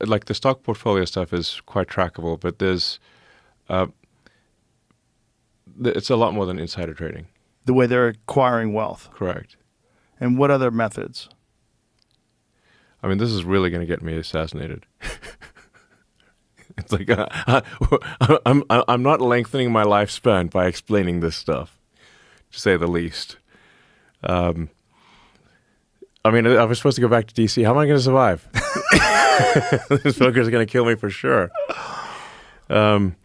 like the stock portfolio stuff is quite trackable, but it's a lot more than insider trading. The way they're acquiring wealth. Correct. And what other methods? I mean, this is really going to get me assassinated. It's like I'm not lengthening my lifespan by explaining this stuff, to say the least. I mean, I was supposed to go back to DC. How am I going to survive? This fucker's going to kill me for sure. In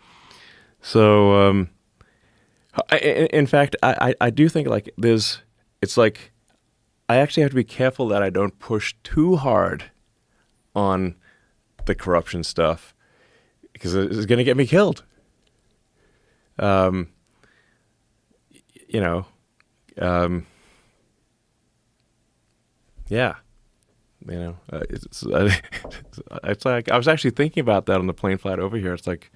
fact, I do think like it's like I actually have to be careful that I don't push too hard on the corruption stuff because it's going to get me killed. Yeah. It's like I was actually thinking about that on the plane flight over here. It's like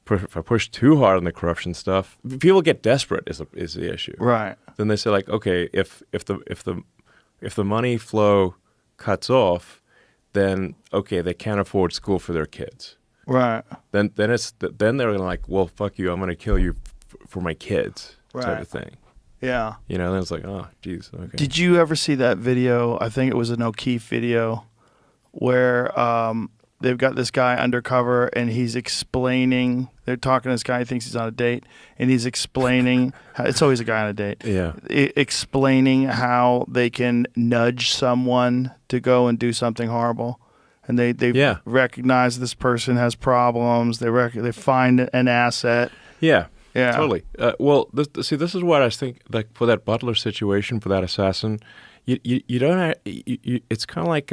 if I push too hard on the corruption stuff, people get desperate. Is the issue, right? Then they say like, okay, if the money flow cuts off, then okay, they can't afford school for their kids, right? Then they're like, well, fuck you, I'm going to kill you for my kids, right. Type of thing. Yeah. Then it's like, oh, geez. Okay. Did you ever see that video? I think it was an O'Keefe video where they've got this guy undercover and he's explaining. They're talking to this guy. He thinks he's on a date, and he's explaining. It's always a guy on a date. Yeah. Explaining how they can nudge someone to go and do something horrible, and they recognize this person has problems. They find an asset. Yeah. Yeah, totally. Well, this is what I think. Like for that Butler situation, for that assassin, you don't. It's kind of like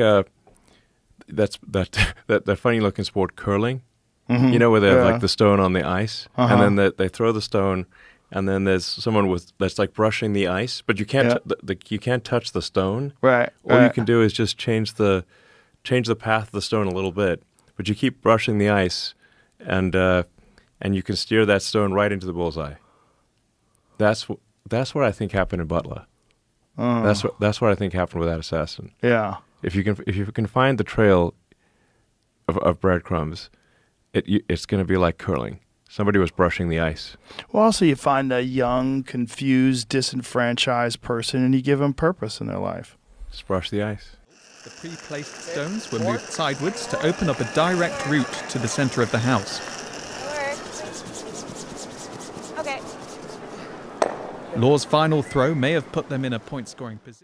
that funny looking sport, curling. Mm-hmm. You know, where they have like the stone on the ice, uh-huh. and then they throw the stone, and then there's someone that's like brushing the ice, but you can't you can't touch the stone. Right. All you can do is just change the path of the stone a little bit, but you keep brushing the ice, and you can steer that stone right into the bullseye. That's what I think happened in Butler. That's what I think happened with that assassin. Yeah. If you can find the trail of breadcrumbs, it's going to be like curling. Somebody was brushing the ice. Well, also you find a young, confused, disenfranchised person, and you give them purpose in their life. Just brush the ice. The pre-placed stones were moved sidewards to open up a direct route to the center of the house. Okay. Law's final throw may have put them in a point-scoring position.